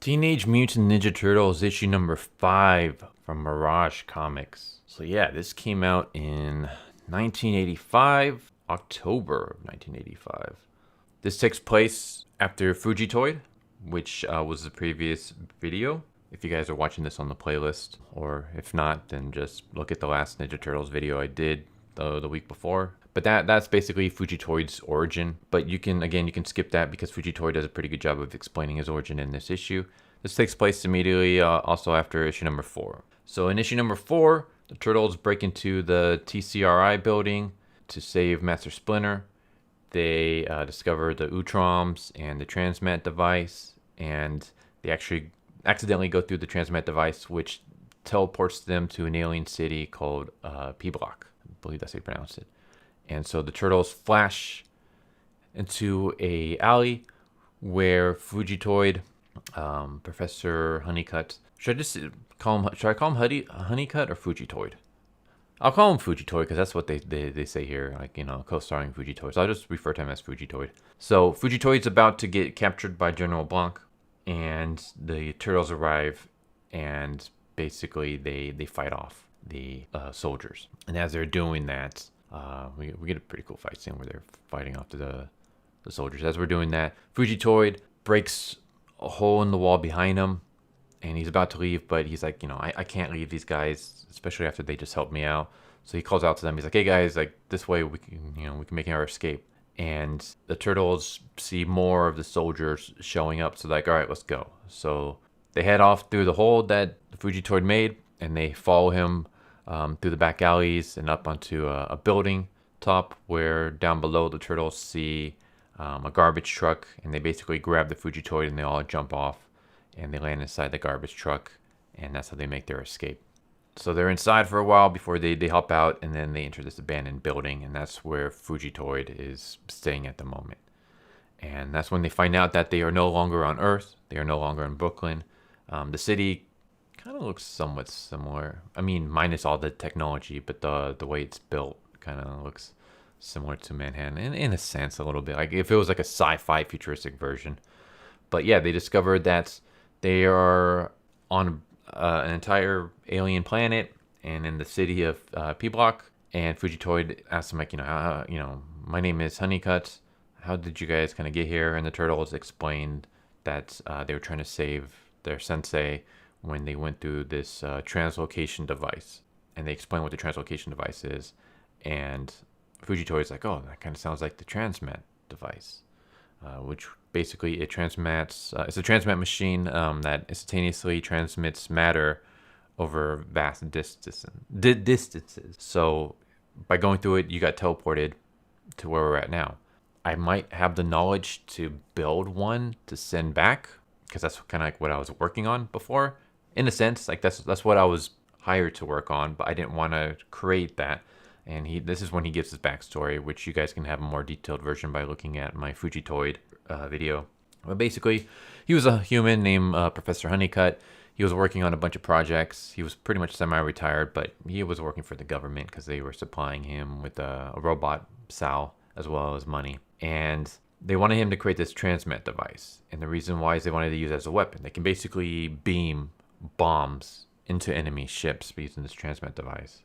Teenage Mutant Ninja Turtles issue number 5 from Mirage Comics. So yeah, this came out in 1985, October of 1985. This takes place after Fugitoid, which was the previous video. If you guys are watching this on the playlist, or if not, then just look at the last Ninja Turtles video I did the week before. But that's basically Fugitoid's origin. But you can skip that because Fugitoid does a pretty good job of explaining his origin in this issue. This takes place immediately also after issue number 4. So in issue number 4, the Turtles break into the TCRI building to save Master Splinter. They discover the Utroms and the Transmat device, and they actually accidentally go through the Transmat device, which teleports them to an alien city called P-Block. I believe that's how you pronounce it. And so the Turtles flash into a alley where Fugitoid, Professor Honeycutt. Should I call him Honeycutt or Fugitoid? I'll call him Fugitoid because that's what they say here, like, you know, co-starring Fugitoid. So I'll just refer to him as Fugitoid. So Fugitoid's about to get captured by General Blanc, and the Turtles arrive, and basically they fight off the soldiers. And as they're doing that, we get a pretty cool fight scene where they're fighting off the soldiers. As we're doing that, Fugitoid breaks a hole in the wall behind him, and he's about to leave, but he's like, you know, I can't leave these guys, especially after they just helped me out. So he calls out to them. He's like, hey guys, like, this way we can make our escape. And the Turtles see more of the soldiers showing up, so they're like, all right, let's go. So they head off through the hole that Fugitoid made, and they follow him through the back alleys and up onto a building top, where down below the Turtles see a garbage truck, and they basically grab the Fugitoid and they all jump off, and they land inside the garbage truck, and that's how they make their escape. So they're inside for a while before they help out, and then they enter this abandoned building, and that's where Fugitoid is staying at the moment. And that's when they find out that they are no longer on Earth. They are no longer in Brooklyn. The city kind of looks somewhat similar. I mean, minus all the technology, but the way it's built kind of looks similar to Manhattan in a sense, a little bit. Like if it was like a sci-fi futuristic version. But yeah, they discovered that they are on an entire alien planet and in the city of P-Block. And Fugitoid asks them, like, my name is Honeycutt. How did you guys kind of get here? And the Turtles explained that they were trying to save their sensei when they went through this translocation device. And they explain what the translocation device is. And Fugitoid's like, oh, that kind of sounds like the Transmat device, which basically it transmits. It's a transmat machine that instantaneously transmits matter over vast distances. So by going through it, you got teleported to where we're at now. I might have the knowledge to build one to send back, because that's kind of like what I was working on before. In a sense, like that's what I was hired to work on, but I didn't want to create that. And this is when he gives his backstory, which you guys can have a more detailed version by looking at my Fugitoid video. But basically, he was a human named Professor Honeycutt. He was working on a bunch of projects. He was pretty much semi-retired, but he was working for the government because they were supplying him with a robot, Sal, as well as money. And they wanted him to create this transmat device. And the reason why is they wanted to use it as a weapon. They can basically beam bombs into enemy ships using this transmat device.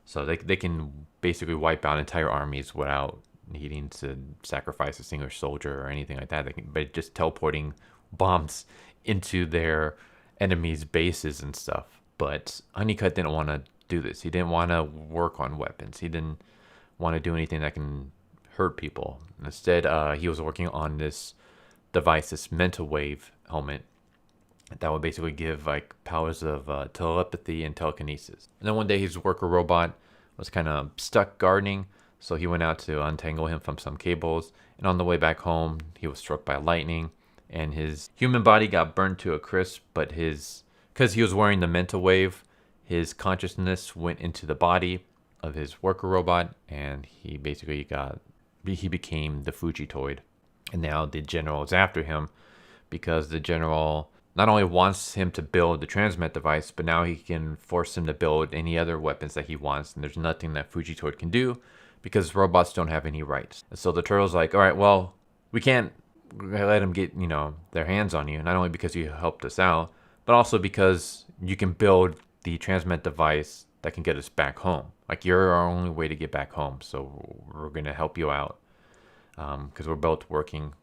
So they can basically wipe out entire armies without needing to sacrifice a single soldier or anything like that. By just teleporting bombs into their enemies' bases and stuff. But Honeycutt didn't want to do this. He didn't want to work on weapons. He didn't want to do anything that can hurt people. Instead, he was working on this device, this mental wave helmet, that would basically give like powers of telepathy and telekinesis. And then one day his worker robot was kind of stuck gardening, so he went out to untangle him from some cables. And on the way back home, he was struck by lightning, and his human body got burned to a crisp. But because he was wearing the mental wave, his consciousness went into the body of his worker robot, and he basically became the Fugitoid. And now the general is after him because the general not only wants him to build the transmat device, but now he can force him to build any other weapons that he wants. And there's nothing that Fugitoid can do because robots don't have any rights. And so the Turtles like, all right, well, we can't let them get, their hands on you, not only because you helped us out, but also because you can build the transmit device that can get us back home. Like, you're our only way to get back home, so we're gonna help you out because we're both working,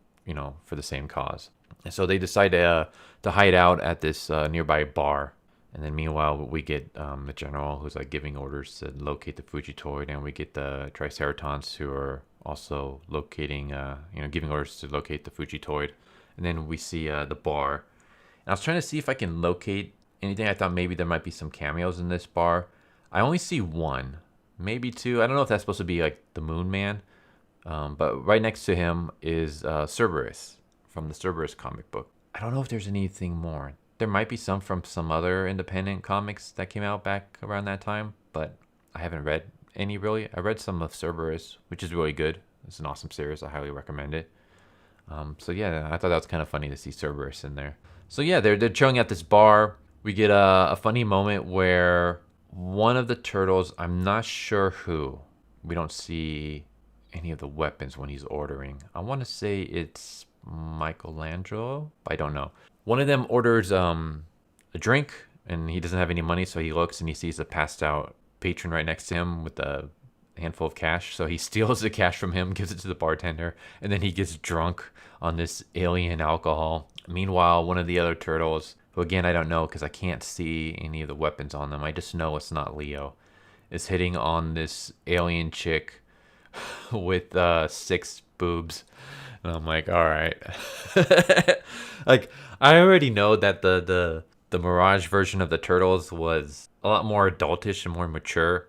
for the same cause. And so they decide to hide out at this nearby bar. And then meanwhile, we get the general who's like giving orders to locate the Fugitoid, and we get the Triceratons who are also locating, giving orders to locate the Fugitoid. And then we see the bar. And I was trying to see if I can locate anything. I thought maybe there might be some cameos in this bar. I only see one, maybe two. I don't know if that's supposed to be like the Moon Man. But right next to him is Cerberus from the Cerberus comic book. I don't know if there's anything more. There might be some from some other independent comics that came out back around that time, but I haven't read any really. I read some of Cerberus, which is really good. It's an awesome series. I highly recommend it. So yeah, I thought that was kind of funny to see Cerberus in there. So yeah, they're chilling at this bar. We get a funny moment where one of the turtles, I'm not sure who, we don't see any of the weapons when he's ordering. I want to say it's Michelangelo, but I don't know. One of them orders a drink, and he doesn't have any money, so he looks and he sees a passed out patron right next to him with a handful of cash. So he steals the cash from him, gives it to the bartender, and then he gets drunk on this alien alcohol. Meanwhile, one of the other turtles, who again I don't know because I can't see any of the weapons on them, I just know it's not Leo, is hitting on this alien chick with 6 boobs. And I'm like, all right. Like, I already know that the Mirage version of the Turtles was a lot more adultish and more mature.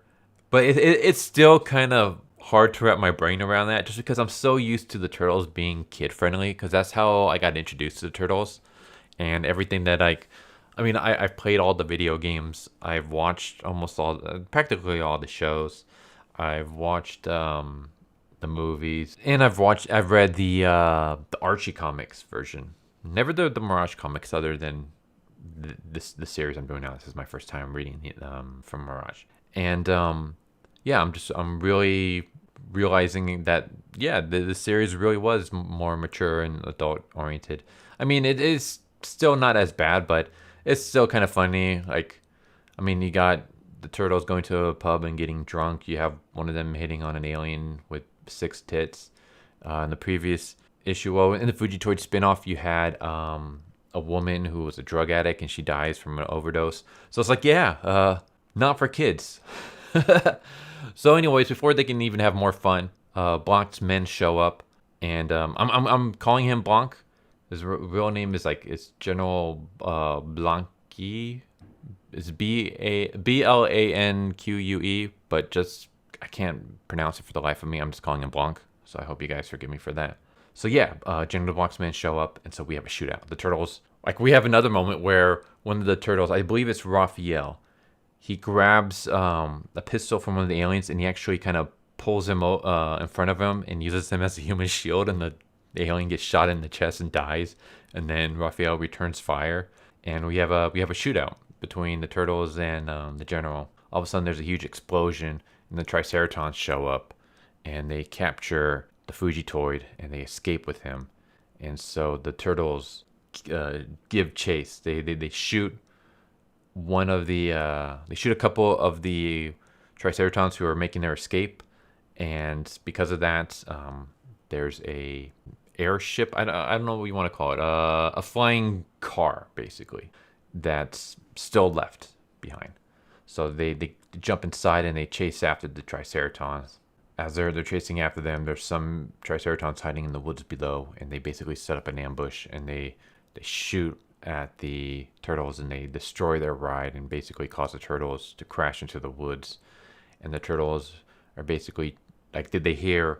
But it's still kind of hard to wrap my brain around that, just because I'm so used to the Turtles being kid-friendly, because that's how I got introduced to the Turtles. And everything that I've played all the video games. I've watched practically all the shows. I've watched the movies, and I've read the Archie comics version. Never the Mirage comics, other than the series I'm doing now. This is my first time reading from Mirage, and yeah, I'm really realizing that the series really was more mature and adult oriented. I mean, it is still not as bad, but it's still kind of funny. Like, I mean, you got the turtles going to a pub and getting drunk. You have one of them hitting on an alien with 6 tits. In the previous issue, in the Fugitoid spinoff, you had a woman who was a drug addict and she dies from an overdose. So it's like, not for kids. So, anyways, before they can even have more fun, Blanc's men show up, and I'm calling him Blanc. His real name is it's General Blanqui. It's Blanque, but just I can't pronounce it for the life of me. I'm just calling him Blanc, so I hope you guys forgive me for that. So yeah, General Blanc's men show up, and so we have a shootout. The turtles, we have another moment where one of the turtles, I believe it's Raphael, he grabs a pistol from one of the aliens, and he actually kind of pulls him in front of him and uses him as a human shield, and the alien gets shot in the chest and dies. And then Raphael returns fire, and we have a shootout between the turtles and the general. All of a sudden, there's a huge explosion, and the Triceratons show up, and they capture the Fugitoid, and they escape with him. And so the turtles give chase. They shoot they shoot a couple of the Triceratons who are making their escape, and because of that, there's a airship. I don't know what you want to call it. A flying car, basically, that's still left behind. So they jump inside and they chase after the Triceratons. As they're chasing after them, there's some Triceratons hiding in the woods below, and they basically set up an ambush, and they shoot at the turtles, and they destroy their ride and basically cause the turtles to crash into the woods. And the turtles are basically did they hear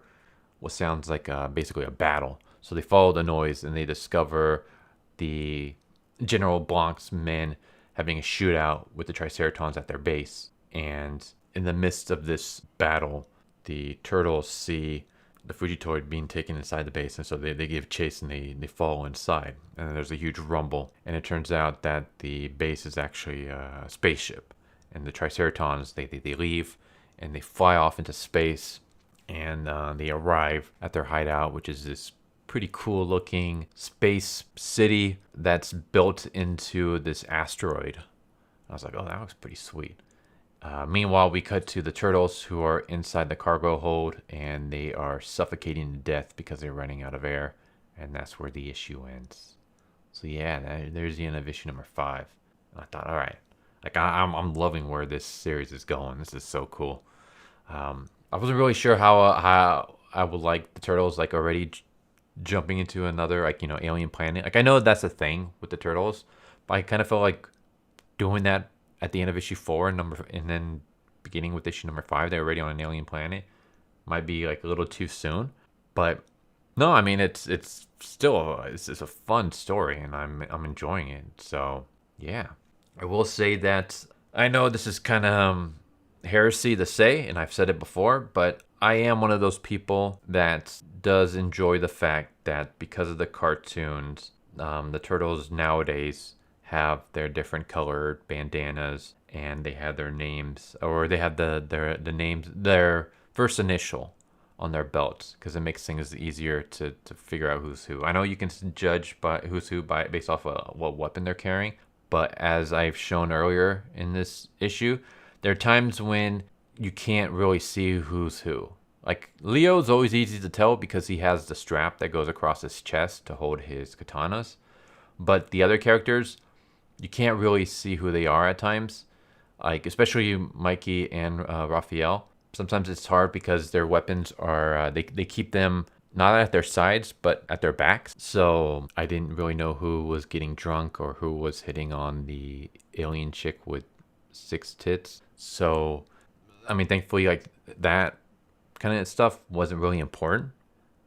what sounds like basically a battle? So they follow the noise, and they discover the General Blanc's men having a shootout with the Triceratons at their base. And in the midst of this battle, the turtles see the Fugitoid being taken inside the base, and so they give chase, and they follow inside. And then there's a huge rumble, and it turns out that the base is actually a spaceship. And the Triceratons, they leave, and they fly off into space, and they arrive at their hideout, which is this pretty cool looking space city that's built into this asteroid. I was like, oh, that looks pretty sweet. Meanwhile, we cut to the turtles who are inside the cargo hold, and they are suffocating to death because they're running out of air, and that's where the issue ends. So yeah, there's the end of issue number 5. And I thought, all right, like I'm loving where this series is going. This is so cool. I wasn't really sure how I would like the turtles, like already jumping into another, like, you know, alien planet. Like, I know that's a thing with the turtles, but I kind of felt like doing that at the end of issue 4 and then beginning with issue number 5, they're already on an alien planet, might be like a little too soon. But no, I mean, it's still it's a fun story, and I'm enjoying it. So yeah, I will say that I know this is kind of heresy to say, and I've said it before, but I am one of those people that does enjoy the fact that because of the cartoons, the turtles nowadays have their different colored bandanas, and they have their names, or they have the names, their first initial on their belts, because it makes things easier to figure out who's who. I know you can judge by who's who based off of what weapon they're carrying, but as I've shown earlier in this issue, there are times when you can't really see who's who. Like, Leo's always easy to tell because he has the strap that goes across his chest to hold his katanas, but the other characters, you can't really see who they are at times, like especially Mikey and Raphael. Sometimes it's hard because their weapons are, they keep them not at their sides, but at their backs. So I didn't really know who was getting drunk or who was hitting on the alien chick with 6 tits. So, I mean, thankfully, like, that kind of stuff wasn't really important.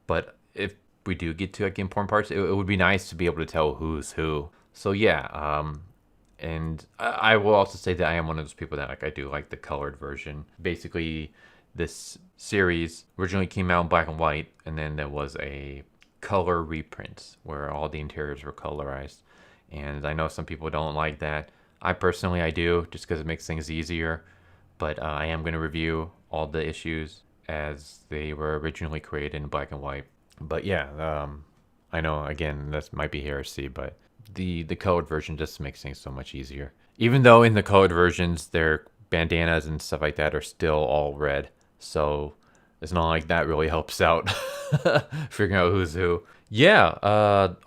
But if we do get to like important parts, it would be nice to be able to tell who's who. So yeah, and I will also say that I am one of those people that, like, I do like the colored version. Basically, this series originally came out in black and white, and then there was a color reprint where all the interiors were colorized. And I know some people don't like that. I do, just because it makes things easier. But I am going to review all the issues as they were originally created in black and white. But yeah, I know, again, this might be heresy, but the colored version just makes things so much easier. Even though in the colored versions, their bandanas and stuff like that are still all red. So it's not like that really helps out figuring out who's who. Yeah,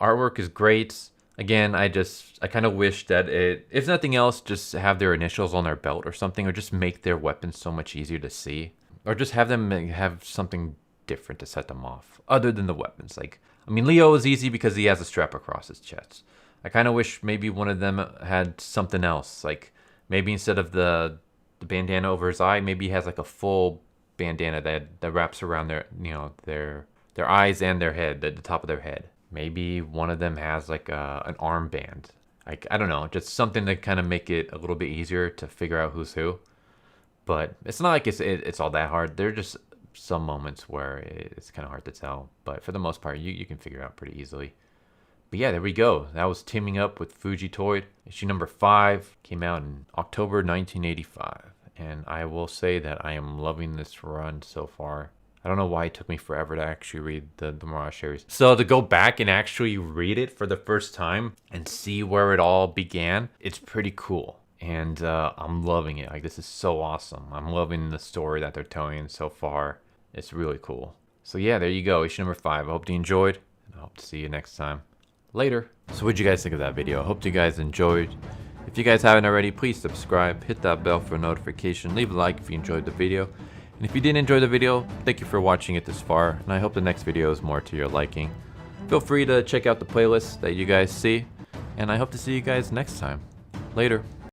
artwork is great. Again, I kind of wish that if nothing else, just have their initials on their belt or something, or just make their weapons so much easier to see. Or just have them have something different to set them off, other than the weapons. Like, I mean, Leo is easy because he has a strap across his chest. I kind of wish maybe one of them had something else. Like, maybe instead of the bandana over his eye, maybe he has like a full bandana that wraps around their, you know, their eyes and their head, the top of their head. Maybe one of them has like an armband. Like, I don't know, just something to kind of make it a little bit easier to figure out who's who. But it's not like it's all that hard. There are just some moments where it's kind of hard to tell. But for the most part, you can figure it out pretty easily. But yeah, there we go. That was Teaming Up with Fugitoid. Issue number 5 came out in October 1985. And I will say that I am loving this run so far. I don't know why it took me forever to actually read the Mirage series. So to go back and actually read it for the first time and see where it all began, it's pretty cool. And I'm loving it. Like, this is so awesome. I'm loving the story that they're telling so far. It's really cool. So yeah, there you go. Issue number 5. I hope you enjoyed. And I hope to see you next time. Later. So what'd you guys think of that video? I hope you guys enjoyed. If you guys haven't already, please subscribe. Hit that bell for a notification. Leave a like if you enjoyed the video. And if you did enjoy the video, thank you for watching it this far. And I hope the next video is more to your liking. Feel free to check out the playlist that you guys see. And I hope to see you guys next time. Later.